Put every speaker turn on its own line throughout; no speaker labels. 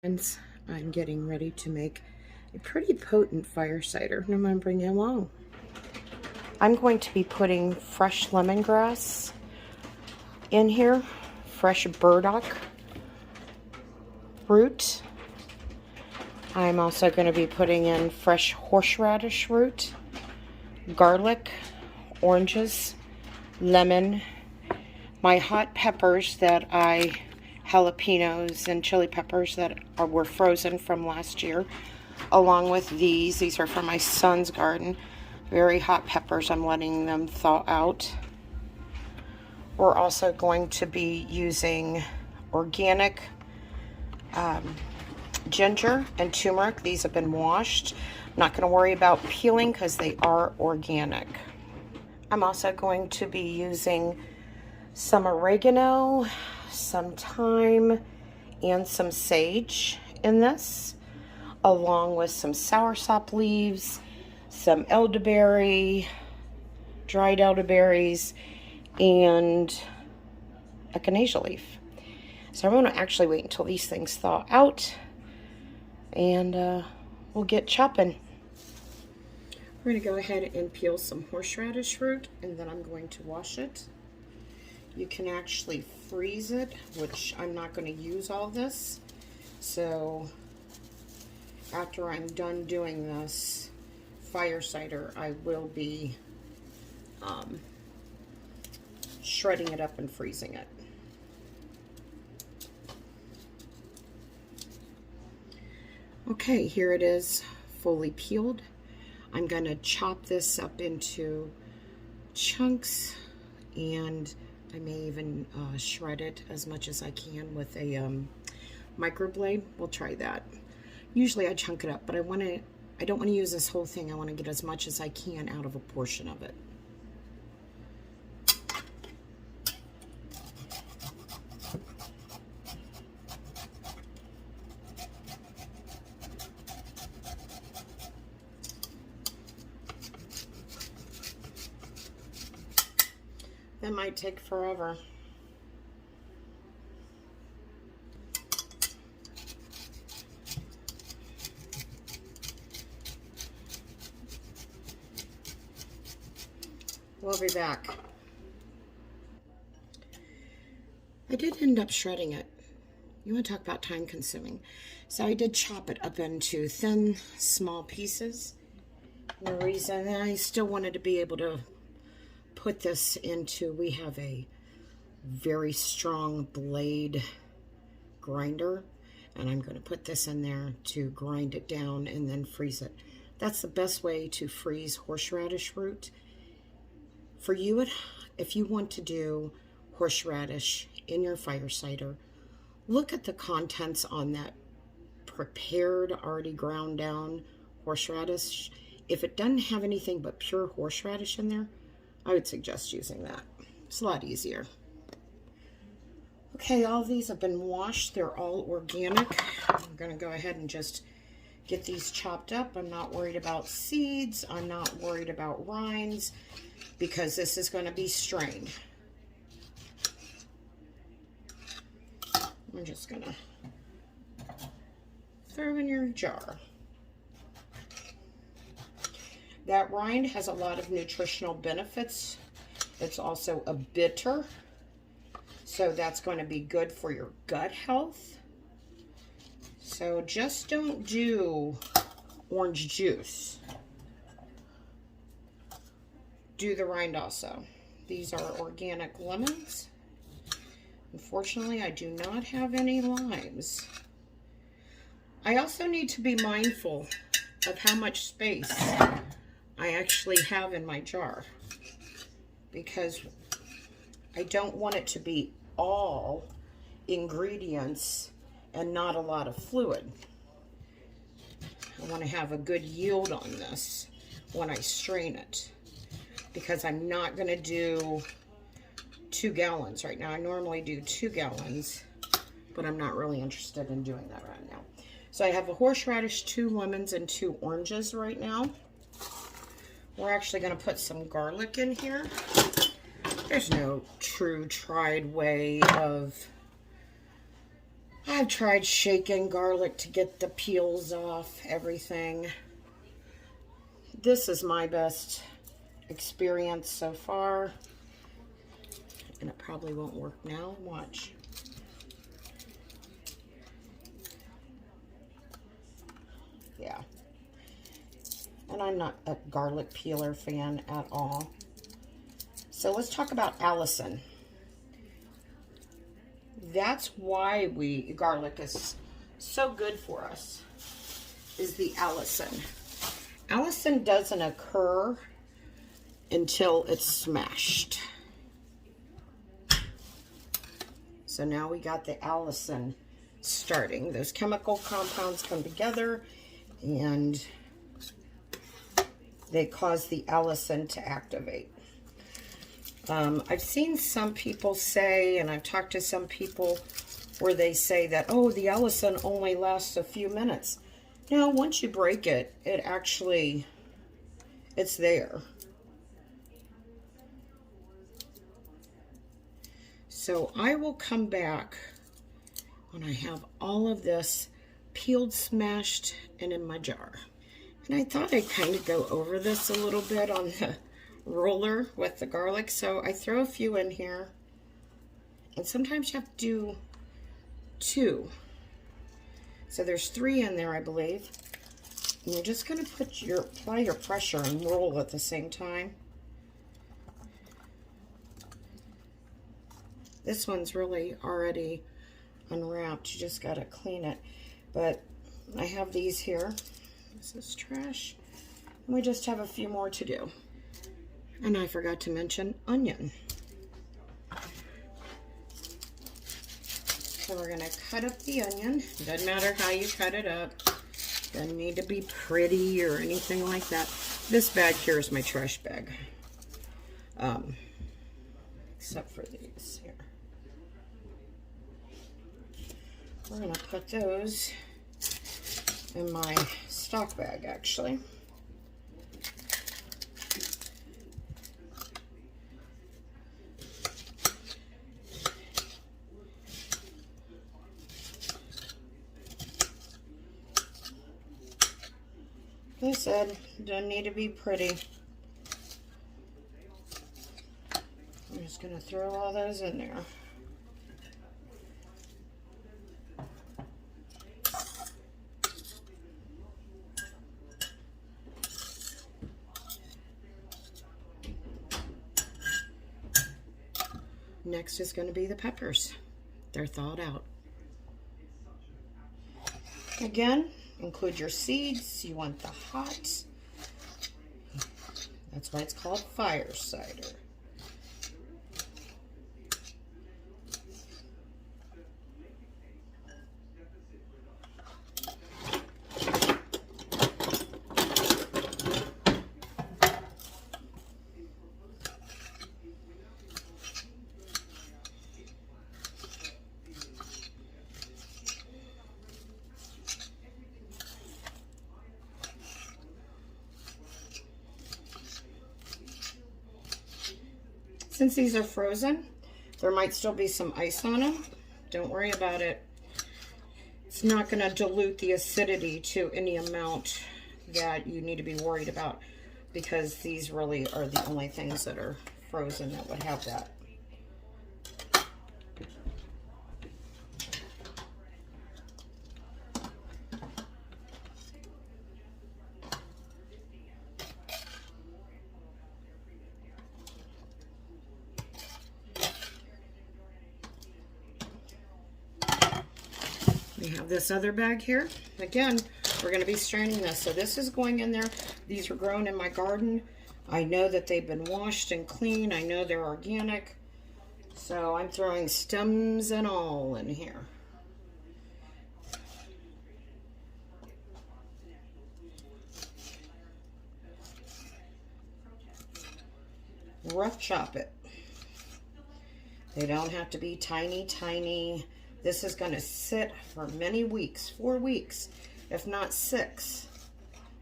Friends, I'm getting ready to make a pretty potent fire cider, and I'm going to bring you along. I'm going to be putting fresh lemongrass in here, fresh burdock root. I'm also going to be putting in fresh horseradish root, garlic, oranges, lemon, my hot peppers jalapenos and chili peppers that were frozen from last year, along with these are from my son's garden, very hot peppers. I'm letting them thaw out. We're also going to be using organic ginger and turmeric. These have been washed. I'm not going to worry about peeling because they are organic. I'm also going to be using some oregano, some thyme, and some sage in this, along with some soursop leaves, some elderberry, dried elderberries, and echinacea leaf. So I'm going to actually wait until these things thaw out, and we'll get chopping. We're going to go ahead and peel some horseradish root, and then I'm going to wash it. You can actually freeze it, which I'm not going to use all this. So after I'm done doing this fire cider, I will be shredding it up and freezing it. Okay, here it is, fully peeled. I'm going to chop this up into chunks, and I may even shred it as much as I can with a microblade. We'll try that. Usually I chunk it up, but I don't want to use this whole thing. I want to get as much as I can out of a portion of it. That might take forever. We'll be back. I did end up shredding it. You want to talk about time consuming. So I did chop it up into thin, small pieces. The reason I still wanted to be able to put this into, we have a very strong blade grinder, and I'm going to put this in there to grind it down and then freeze it. That's the best way to freeze horseradish root. For you, if you want to do horseradish in your fire cider, look at the contents on that prepared, already ground down horseradish. If it doesn't have anything but pure horseradish in there, I would suggest using that. It's a lot easier. Okay, all these have been washed. They're all organic. I'm going to go ahead and just get these chopped up. I'm not worried about seeds. I'm not worried about rinds because this is going to be strained. I'm just going to throw in your jar. That rind has a lot of nutritional benefits. It's also a bitter, so that's going to be good for your gut health. So just don't do orange juice. Do the rind also. These are organic lemons. Unfortunately, I do not have any limes. I also need to be mindful of how much space I actually have in my jar, because I don't want it to be all ingredients and not a lot of fluid. I want to have a good yield on this when I strain it, because I'm not going to do 2 gallons right now. I normally do 2 gallons, but I'm not really interested in doing that right now. So I have a horseradish, 2 lemons, and 2 oranges right now. We're actually going to put some garlic in here. There's no true tried way of I've tried shaking garlic to get the peels off everything. This is my best experience so far. And it probably won't work now. Watch. Yeah. And I'm not a garlic peeler fan at all. So let's talk about Allison. That's why garlic is so good for us, is the Allison. Allison doesn't occur until it's smashed. So now we got the Allison starting. Those chemical compounds come together and they cause the Allison to activate. I've seen some people say, and I've talked to some people where they say that, oh, the Allison only lasts a few minutes. No, once you break it, it's there. So I will come back when I have all of this peeled, smashed, and in my jar. And I thought I'd kind of go over this a little bit on the roller with the garlic. So I throw a few in here. And sometimes you have to do 2. So there's 3 in there, I believe. And you're just going to apply your pressure and roll at the same time. This one's really already unwrapped. You just got to clean it. But I have these here. This is trash. And we just have a few more to do. And I forgot to mention onion. So we're going to cut up the onion. Doesn't matter how you cut it up. Doesn't need to be pretty or anything like that. This bag here is my trash bag. Except for these here. We're going to put those in my stock bag, actually. Like I said, doesn't need to be pretty. I'm just going to throw all those in there. Next is going to be the peppers. They're thawed out. Again, include your seeds. You want the hot. That's why it's called fire cider. Since these are frozen, there might still be some ice on them. Don't worry about it. It's not going to dilute the acidity to any amount that you need to be worried about, because these really are the only things that are frozen that would have that. We have this other bag here. Again, we're going to be straining this. So this is going in there. These were grown in my garden. I know that they've been washed and cleaned. I know they're organic. So I'm throwing stems and all in here. Rough chop it. They don't have to be tiny, tiny. This is going to sit for many weeks, 4 weeks, if not 6.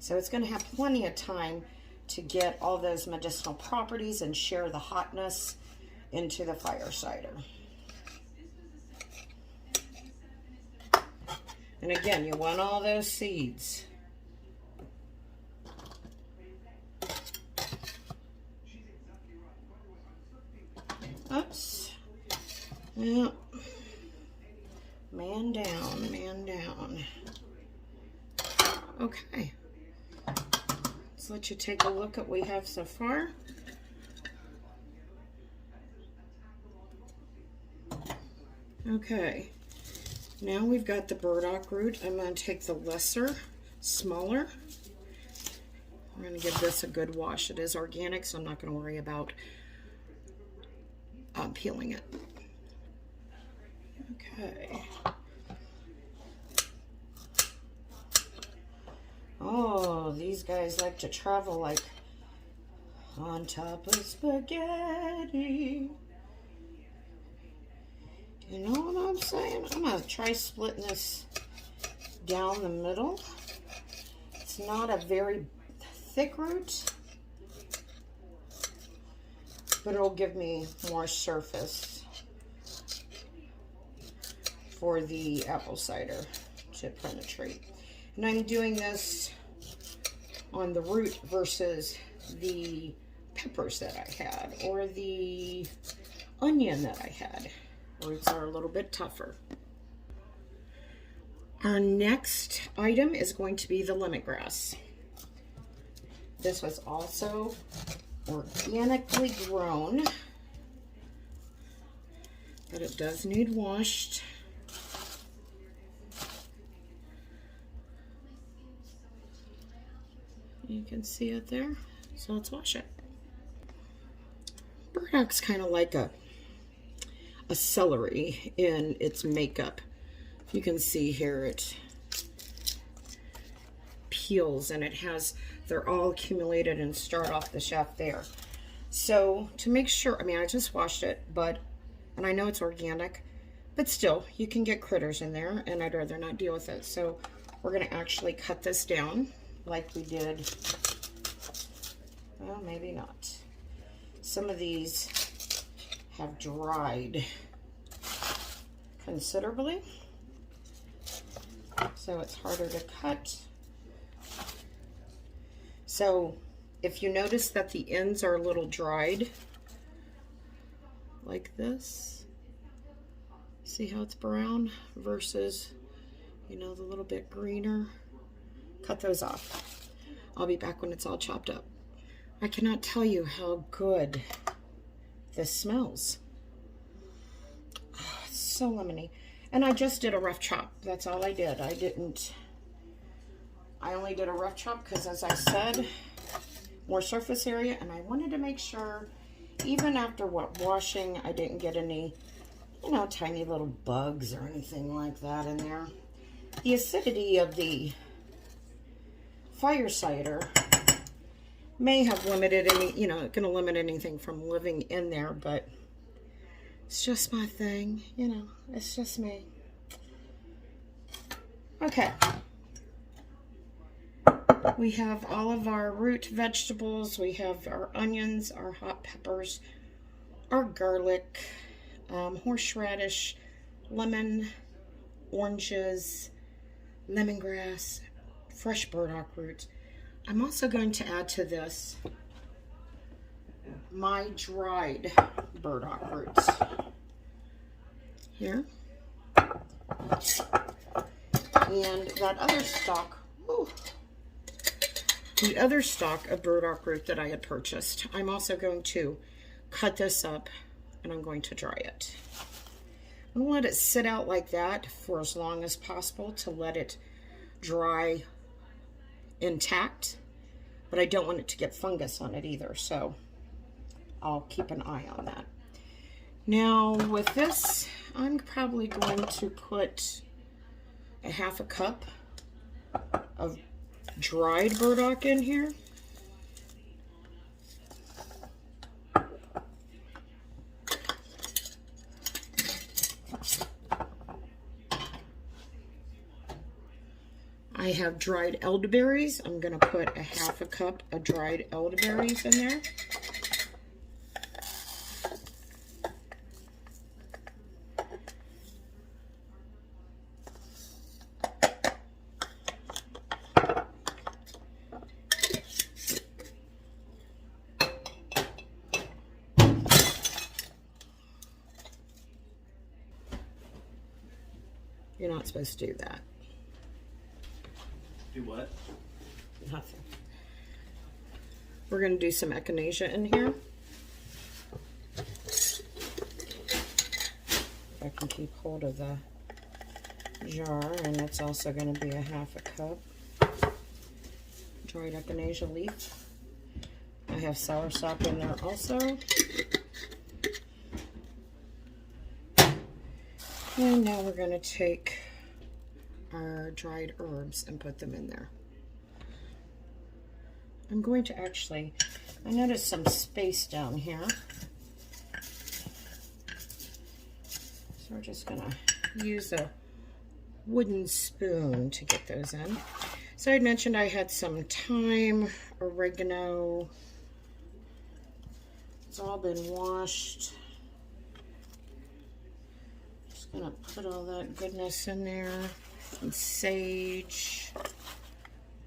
So it's going to have plenty of time to get all those medicinal properties and share the hotness into the fire cider. And again, you want all those seeds. Oops. Yep. Man down, man down. Okay. Let's let you take a look at what we have so far. Okay. Now we've got the burdock root. I'm going to take the lesser, smaller. I'm going to give this a good wash. It is organic, so I'm not going to worry about peeling it. Okay. Oh, these guys like to travel like on top of spaghetti. You know what I'm saying? I'm going to try splitting this down the middle. It's not a very thick root, but it'll give me more surface for the apple cider to penetrate. And I'm doing this on the root versus the peppers that I had or the onion that I had. Roots are a little bit tougher. Our next item is going to be the lemongrass. This was also organically grown, but it does need washed. You can see it there, so let's wash it. Burdock's kind of like a celery in its makeup. You can see here it peels and it has, they're all accumulated and start off the shelf there. So to make sure, I mean, I just washed it, and I know it's organic, but still, you can get critters in there, and I'd rather not deal with it. So we're gonna actually cut this down like we did, well, maybe not. Some of these have dried considerably, so it's harder to cut. So if you notice that the ends are a little dried, like this, see how it's brown versus, you know, the little bit greener, cut those off. I'll be back when it's all chopped up. I cannot tell you how good this smells. Oh, it's so lemony. And I just did a rough chop. That's all I did. I only did a rough chop because, as I said, more surface area, and I wanted to make sure, even after washing, I didn't get any, you know, tiny little bugs or anything like that in there. The acidity of the fire cider may have limited any, you know, going to limit anything from living in there, but it's just my thing, you know, it's just me. Okay. We have all of our root vegetables. We have our onions, our hot peppers, our garlic, horseradish, lemon, oranges, lemongrass, fresh burdock roots. I'm also going to add to this my dried burdock roots here. And that other stalk, the other stalk of burdock root that I had purchased, I'm also going to cut this up and I'm going to dry it. I'm going to let it sit out like that for as long as possible to let it dry intact, but I don't want it to get fungus on it either, so I'll keep an eye on that. Now with this, I'm probably going to put a ½ cup of dried burdock in here. I have dried elderberries. I'm going to put a ½ cup of dried elderberries in there. You're not supposed to do that.
Do what?
Nothing. We're going to do some echinacea in here. If I can keep hold of the jar, and it's also going to be a half a cup dried echinacea leaf. I have soursop in there also. And now we're going to take our dried herbs and put them in there. I'm going to actually, I noticed some space down here. So we're just going to use a wooden spoon to get those in. So I mentioned I had some thyme, oregano. It's all been washed. Just gonna put all that goodness in there. Some sage.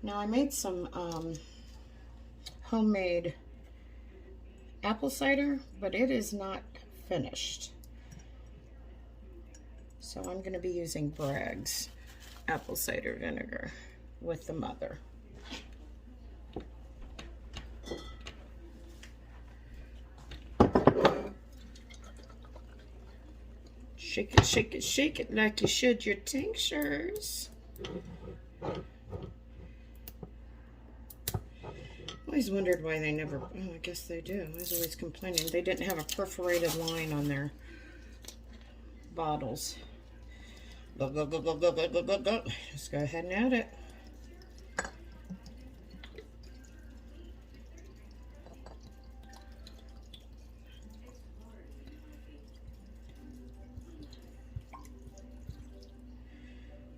Now I made some homemade apple cider, but it is not finished. So I'm going to be using Bragg's apple cider vinegar with the mother. Shake it, shake it, shake it like you should your tinctures. Always wondered why they never, oh, I guess they do. I was always complaining they didn't have a perforated line on their bottles. Go, go, go, go, go, go, go, go, go. Just go ahead and add it.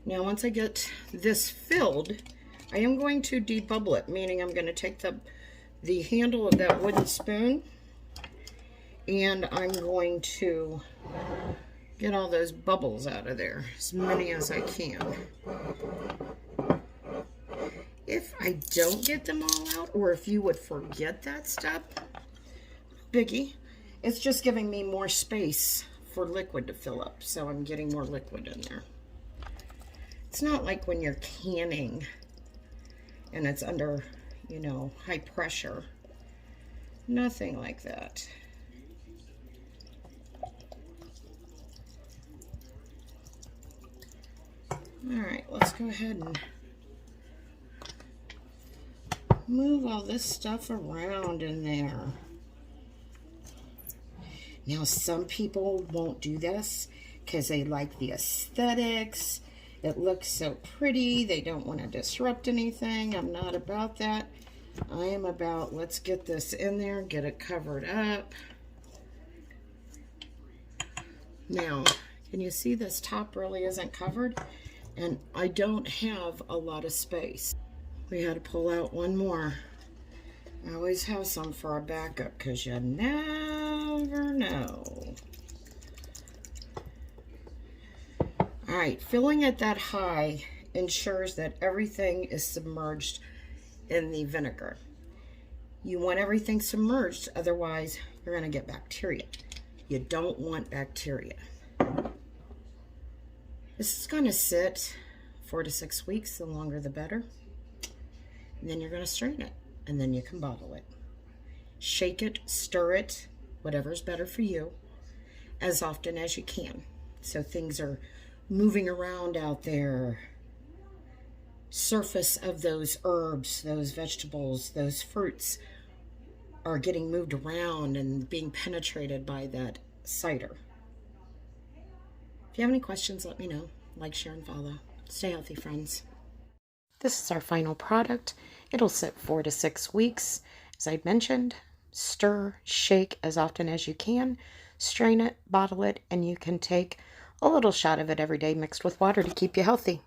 Now once I get this filled, I am going to debubble it, meaning I'm going to take the handle of that wooden spoon and I'm going to get all those bubbles out of there, as many as I can. If I don't get them all out, or if you would forget that step, biggie, it's just giving me more space for liquid to fill up, so I'm getting more liquid in there. It's not like when you're canning and it's under, you know, high pressure. Nothing like that. All right, let's go ahead and move all this stuff around in there. Now, some people won't do this because they like the aesthetics. It looks so pretty. They don't want to disrupt anything. I'm not about that. I am about, let's get this in there, get it covered up. Now, can you see this top really isn't covered? And I don't have a lot of space. We had to pull out one more. I always have some for our backup because you never know. All right, filling it that high ensures that everything is submerged in the vinegar. You want everything submerged, otherwise you're going to get bacteria. You don't want bacteria. This is going to sit 4 to 6 weeks, the longer the better. And then you're going to strain it, and then you can bottle it. Shake it, stir it, whatever's better for you, as often as you can. So things are moving around out there. Surface of those herbs, those vegetables, those fruits are getting moved around and being penetrated by that cider. If you have any questions, let me know. Like, share, and follow. Stay healthy, friends. This is our final product. It'll sit 4 to 6 weeks. As I mentioned, stir, shake as often as you can, strain it, bottle it, and you can take a little shot of it every day mixed with water to keep you healthy.